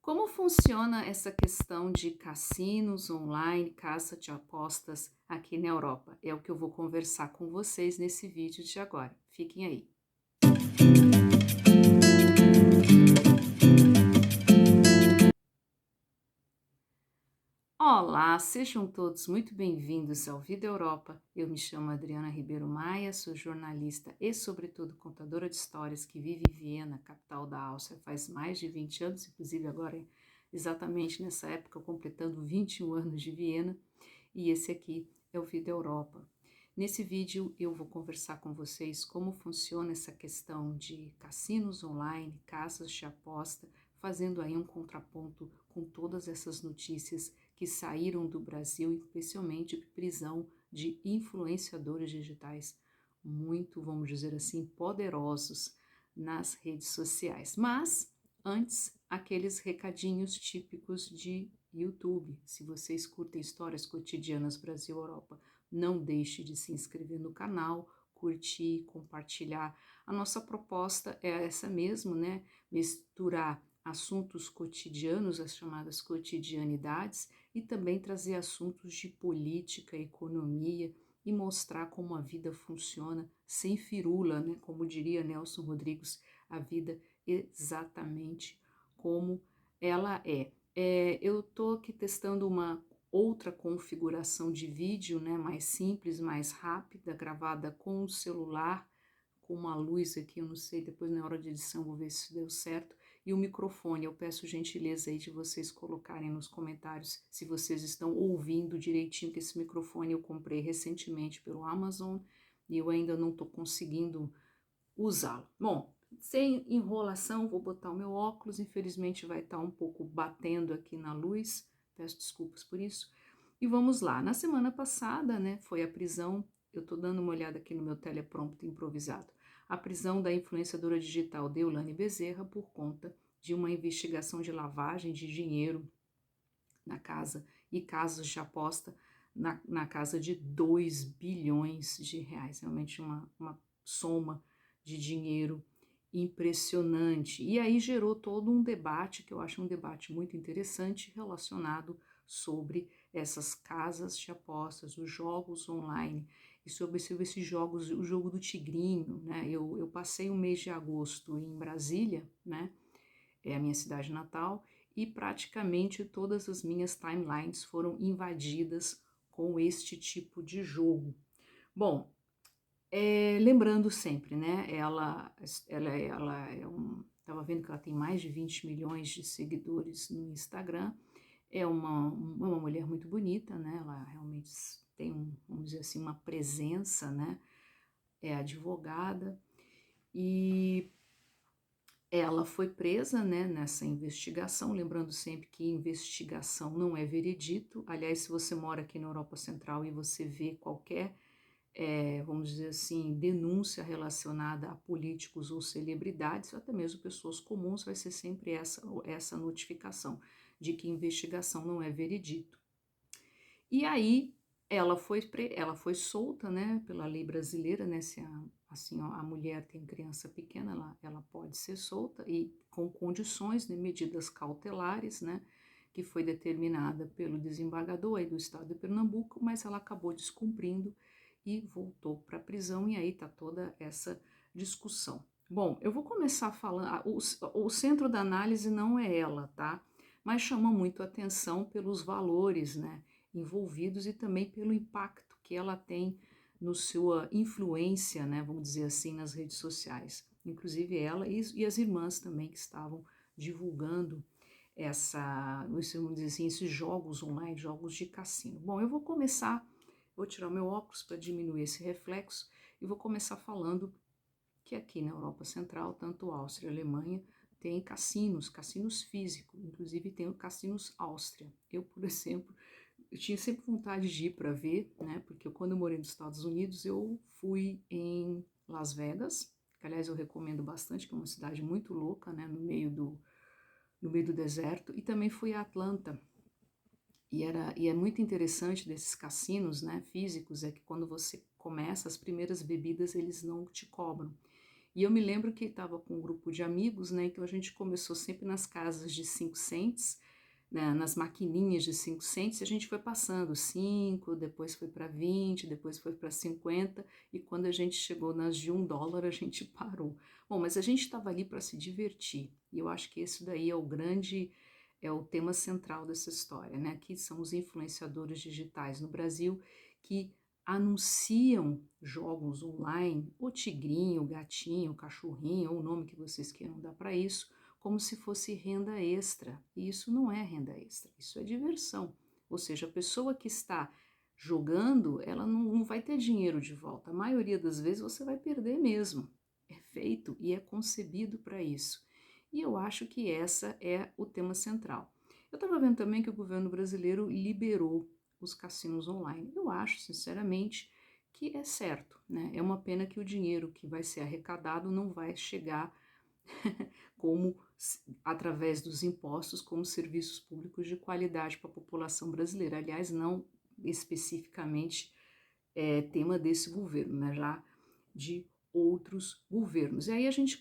Como funciona essa questão de cassinos online, casa de apostas aqui na Europa? É o que eu vou conversar com vocês nesse vídeo de agora. Fiquem aí. Olá, sejam todos muito bem-vindos ao Vida Europa. Eu me chamo Adriana Ribeiro Maia, sou jornalista e, sobretudo, contadora de histórias que vive em Viena, capital da Áustria, faz mais de 20 anos, inclusive agora, exatamente nessa época, completando 21 anos de Viena, e esse aqui é o Vida Europa. Nesse vídeo eu vou conversar com vocês como funciona essa questão de cassinos online, casas de aposta, fazendo aí um contraponto com todas essas notícias que saíram do Brasil, especialmente prisão de influenciadores digitais muito, vamos dizer assim, poderosos nas redes sociais. Mas, antes, aqueles recadinhos típicos de YouTube. Se vocês curtem histórias cotidianas Brasil-Europa, não deixe de se inscrever no canal, curtir, compartilhar. A nossa proposta é essa mesmo, né? Misturar assuntos cotidianos, as chamadas cotidianidades, e também trazer assuntos de política, economia e mostrar como a vida funciona sem firula, né? Como diria Nelson Rodrigues, a vida exatamente como ela é. Eu estou aqui testando uma outra configuração de vídeo, né? Mais simples, mais rápida, gravada com o celular, com uma luz aqui, eu não sei, depois na hora de edição vou ver se deu certo. E o microfone, eu peço gentileza aí de vocês colocarem nos comentários se vocês estão ouvindo direitinho, que esse microfone eu comprei recentemente pelo Amazon e eu ainda não estou conseguindo usá-lo. Bom, sem enrolação, vou botar o meu óculos, infelizmente vai estar um pouco batendo aqui na luz, peço desculpas por isso. E vamos lá, na semana passada, né, foi a prisão, eu estou dando uma olhada aqui no meu teleprompter improvisado, a prisão da influenciadora digital Deolane Bezerra por conta de uma investigação de lavagem de dinheiro na casa e casos de aposta na casa de 2 bilhões de reais, realmente uma soma de dinheiro impressionante. E aí gerou todo um debate, que eu acho um debate muito interessante, relacionado sobre essas casas de apostas, os jogos online, e sobre esses jogos, o jogo do tigrinho, né? Eu passei o mês de agosto em Brasília, né? É a minha cidade natal, e praticamente todas as minhas timelines foram invadidas com este tipo de jogo. Bom, lembrando sempre, né? Ela é estava vendo que ela tem mais de 20 milhões de seguidores no Instagram. É uma mulher muito bonita, né? Ela realmente tem, vamos dizer assim, uma presença, né? É advogada e ela foi presa, né, nessa investigação, lembrando sempre que investigação não é veredito. Aliás, se você mora aqui na Europa Central e você vê qualquer vamos dizer assim, denúncia relacionada a políticos ou celebridades, ou até mesmo pessoas comuns, vai ser sempre essa notificação de que investigação não é veredito. E aí ela foi solta, né, pela lei brasileira, né, se a mulher tem criança pequena, ela pode ser solta e com condições, né, medidas cautelares, né, que foi determinada pelo desembargador aí do estado de Pernambuco, mas ela acabou descumprindo e voltou para a prisão, e aí está toda essa discussão. Bom, eu vou começar falando, o centro da análise não é ela, tá? Mas chama muito atenção pelos valores, né, envolvidos e também pelo impacto que ela tem no sua influência, né, vamos dizer assim, nas redes sociais. Inclusive ela e as irmãs também que estavam divulgando vamos dizer assim, esses jogos online, jogos de cassino. Bom, eu vou começar, vou tirar o meu óculos para diminuir esse reflexo e vou começar falando que aqui na Europa Central, tanto Áustria e Alemanha, tem cassinos físicos, inclusive tem o Cassinos Áustria. Eu, por exemplo, eu tinha sempre vontade de ir para ver, né? Porque quando eu morei nos Estados Unidos, eu fui em Las Vegas, que aliás eu recomendo bastante, que é uma cidade muito louca, né? No meio do deserto, e também fui a Atlanta. E é muito interessante desses cassinos, né, físicos, é que quando você começa, as primeiras bebidas eles não te cobram. E eu me lembro que estava com um grupo de amigos, né? Então a gente começou sempre nas casas de 5 cents, né, nas maquininhas de 5 cents, e a gente foi passando 5, depois foi para 20, depois foi para 50, e quando a gente chegou nas de $1, a gente parou. Bom, mas a gente estava ali para se divertir, e eu acho que esse daí é o tema central dessa história, né? Que são os influenciadores digitais no Brasil que anunciam jogos online, o tigrinho, o gatinho, o cachorrinho, ou o nome que vocês queiram dar para isso, como se fosse renda extra. E isso não é renda extra, isso é diversão. Ou seja, a pessoa que está jogando, ela não vai ter dinheiro de volta. A maioria das vezes você vai perder mesmo. É feito e é concebido para isso. E eu acho que essa é o tema central. Eu estava vendo também que o governo brasileiro liberou os cassinos online. Eu acho, sinceramente, que é certo, né? É uma pena que o dinheiro que vai ser arrecadado não vai chegar como através dos impostos como serviços públicos de qualidade para a população brasileira. Aliás, não especificamente tema desse governo, né? Já de outros governos. E aí a gente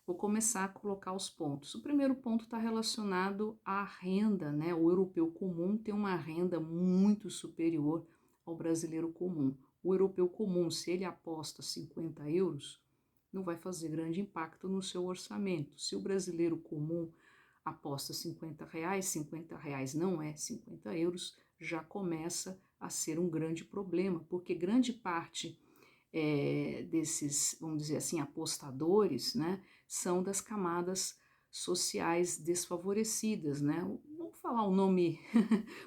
vou começar a colocar os pontos. O primeiro ponto está relacionado à renda, né? O europeu comum tem uma renda muito superior ao brasileiro comum. O europeu comum, se ele aposta 50 euros, não vai fazer grande impacto no seu orçamento. Se o brasileiro comum aposta R$ 50 não é 50 euros, já começa a ser um grande problema, porque grande parte desses, vamos dizer assim, apostadores, né, são das camadas sociais desfavorecidas, né? Vamos falar o nome,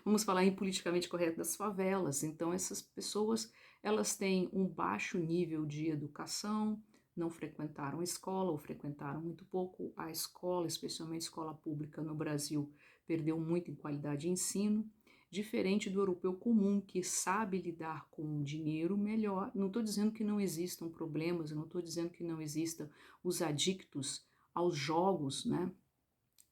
vamos falar em politicamente correto, das favelas. Então essas pessoas, elas têm um baixo nível de educação, não frequentaram escola ou frequentaram muito pouco a escola, especialmente escola pública no Brasil, perdeu muito em qualidade de ensino, diferente do europeu comum, que sabe lidar com o dinheiro melhor. Não estou dizendo que não existam problemas, eu não estou dizendo que não existam os adictos aos jogos, né?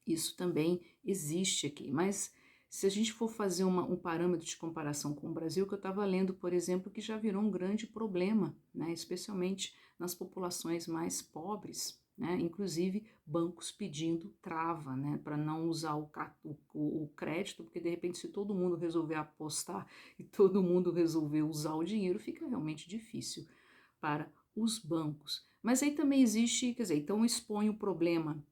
Isso também existe aqui, mas se a gente for fazer um parâmetro de comparação com o Brasil, que eu estava lendo, por exemplo, que já virou um grande problema, né, especialmente nas populações mais pobres, né, inclusive bancos pedindo trava, né, para não usar o crédito, porque de repente se todo mundo resolver apostar e todo mundo resolver usar o dinheiro, fica realmente difícil para os bancos. Mas aí também existe, quer dizer, então expõe o problema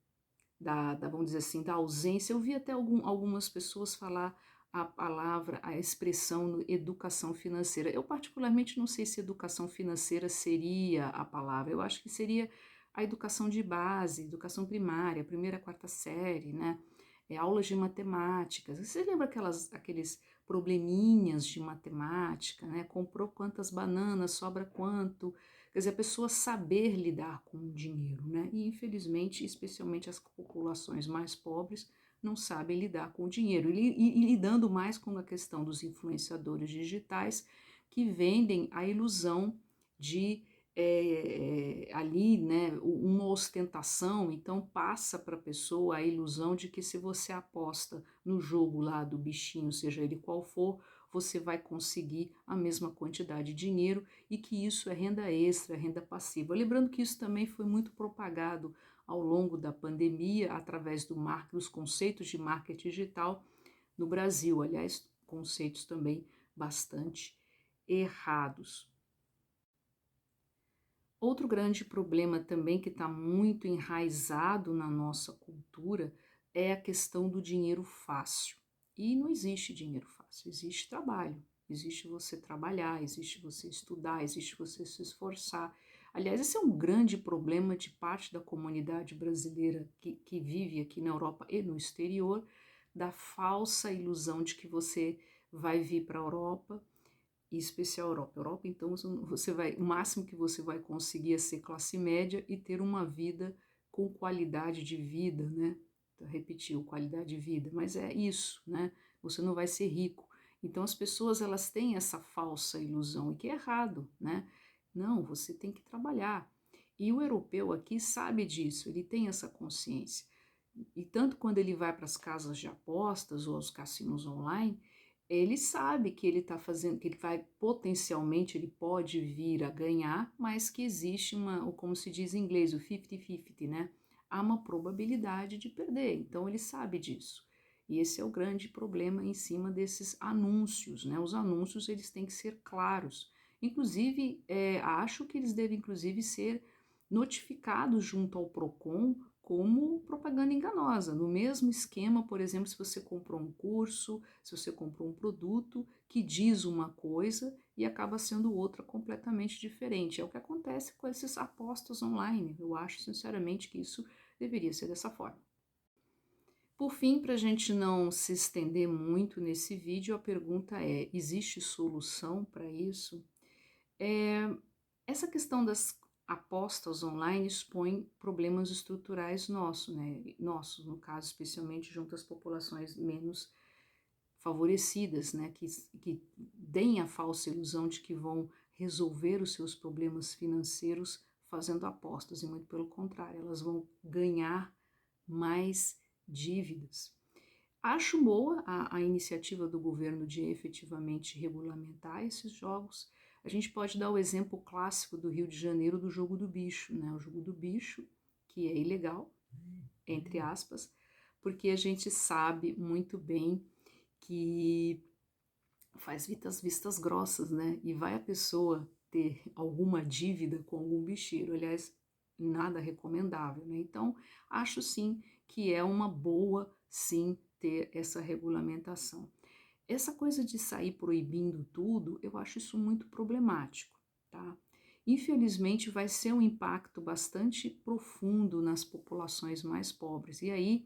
vamos dizer assim, da ausência. Eu vi até algumas pessoas falar a palavra, a expressão educação financeira. Eu particularmente não sei se educação financeira seria a palavra, eu acho que seria a educação de base, educação primária, primeira, quarta série, né? Aulas de matemática. Você lembra aqueles probleminhas de matemática, né? Comprou quantas bananas, sobra quanto? Quer dizer, a pessoa saber lidar com o dinheiro, né? E infelizmente, especialmente as populações mais pobres, não sabem lidar com o dinheiro. E lidando mais com a questão dos influenciadores digitais que vendem a ilusão de ali, né, uma ostentação, então passa para a pessoa a ilusão de que se você aposta no jogo lá do bichinho, seja ele qual for, você vai conseguir a mesma quantidade de dinheiro e que isso é renda extra, renda passiva. Lembrando que isso também foi muito propagado ao longo da pandemia através dos conceitos de marketing digital no Brasil. Aliás, conceitos também bastante errados. Outro grande problema também que está muito enraizado na nossa cultura é a questão do dinheiro fácil. E não existe dinheiro fácil, existe trabalho, existe você trabalhar, existe você estudar, existe você se esforçar. Aliás, esse é um grande problema de parte da comunidade brasileira que vive aqui na Europa e no exterior, da falsa ilusão de que você vai vir para a Europa, em especial a Europa. Europa, então, o máximo que você vai conseguir é ser classe média e ter uma vida com qualidade de vida, né? Repetiu, qualidade de vida, mas é isso, né? Você não vai ser rico. Então as pessoas elas têm essa falsa ilusão e que é errado, né? Não, você tem que trabalhar. E o europeu aqui sabe disso, ele tem essa consciência. E tanto quando ele vai para as casas de apostas ou aos cassinos online, ele sabe que ele está fazendo, que ele vai potencialmente, ele pode vir a ganhar, mas que existe ou como se diz em inglês, o 50-50, né? Há uma probabilidade de perder, então ele sabe disso. E esse é o grande problema em cima desses anúncios, né? Os anúncios, eles têm que ser claros. Inclusive, acho que eles devem, inclusive, ser notificados junto ao PROCON como propaganda enganosa. No mesmo esquema, por exemplo, se você comprou um curso, se você comprou um produto que diz uma coisa e acaba sendo outra completamente diferente. É o que acontece com esses apostas online. Eu acho, sinceramente, que isso deveria ser dessa forma. Por fim, para a gente não se estender muito nesse vídeo, a pergunta é: existe solução para isso? Essa questão das apostas online expõe problemas estruturais nossos, né? Nossos, no caso, especialmente junto às populações menos favorecidas, né? Que deem a falsa ilusão de que vão resolver os seus problemas financeiros fazendo apostas, e muito pelo contrário, elas vão ganhar mais dívidas. Acho boa a iniciativa do governo de efetivamente regulamentar esses jogos. A gente pode dar o exemplo clássico do Rio de Janeiro do jogo do bicho, né? O jogo do bicho, que é ilegal, entre aspas, porque a gente sabe muito bem que faz vistas grossas, né? E vai a pessoa ter alguma dívida com algum bicheiro, aliás, nada recomendável, né? Então, acho sim que é uma boa, sim, ter essa regulamentação. Essa coisa de sair proibindo tudo, eu acho isso muito problemático, tá? Infelizmente, vai ser um impacto bastante profundo nas populações mais pobres. E aí,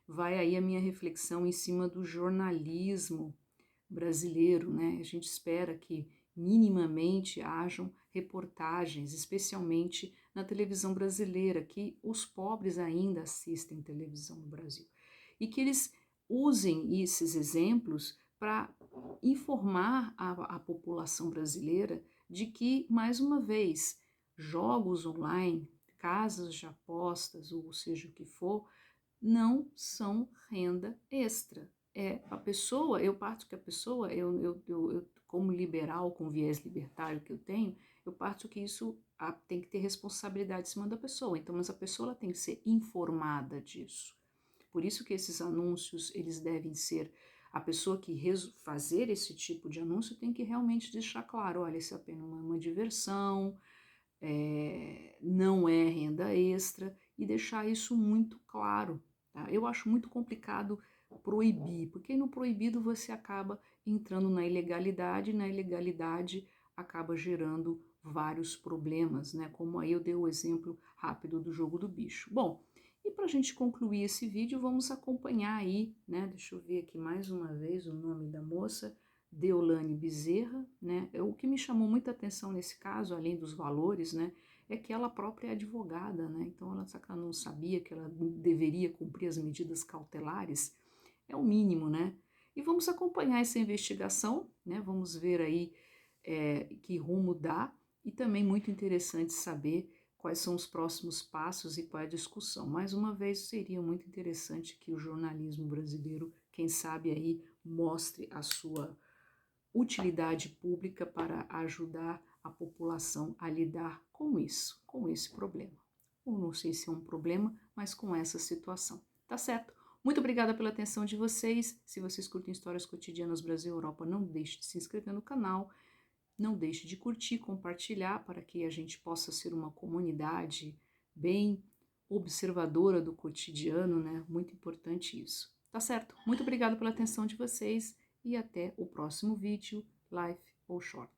vai aí a minha reflexão em cima do jornalismo brasileiro, né? A gente espera que minimamente hajam reportagens, especialmente na televisão brasileira, que os pobres ainda assistem televisão no Brasil, e que eles usem esses exemplos para informar a população brasileira de que, mais uma vez, jogos online, casas de apostas, ou seja o que for, não são renda extra. A pessoa, eu parto que a pessoa, eu como liberal, com viés libertário que eu tenho, eu parto que isso tem que ter responsabilidade em cima da pessoa. Então, mas a pessoa ela tem que ser informada disso. Por isso que esses anúncios, eles devem ser, a pessoa que fazer esse tipo de anúncio tem que realmente deixar claro, olha, isso é apenas uma diversão, não é renda extra, e deixar isso muito claro. Tá? Eu acho muito complicado proibir, porque no proibido você acaba entrando na ilegalidade, e na ilegalidade acaba gerando vários problemas, né? Como aí eu dei o exemplo rápido do jogo do bicho. Bom, e para a gente concluir esse vídeo, vamos acompanhar aí, né? Deixa eu ver aqui mais uma vez o nome da moça, Deolane Bezerra, né? O que me chamou muita atenção nesse caso, além dos valores, né? É que ela própria é advogada, né? Então ela não sabia que ela deveria cumprir as medidas cautelares, é o mínimo, né? E vamos acompanhar essa investigação, né? Vamos ver aí que rumo dá, e também muito interessante saber quais são os próximos passos e qual é a discussão. Mais uma vez, seria muito interessante que o jornalismo brasileiro, quem sabe aí, mostre a sua utilidade pública para ajudar a população a lidar com isso, com esse problema. Ou não sei se é um problema, mas com essa situação. Tá certo? Muito obrigada pela atenção de vocês. Se vocês curtem histórias cotidianas Brasil e Europa, não deixe de se inscrever no canal. Não deixe de curtir, compartilhar, para que a gente possa ser uma comunidade bem observadora do cotidiano, né? Muito importante isso. Tá certo? Muito obrigada pela atenção de vocês e até o próximo vídeo, live ou short.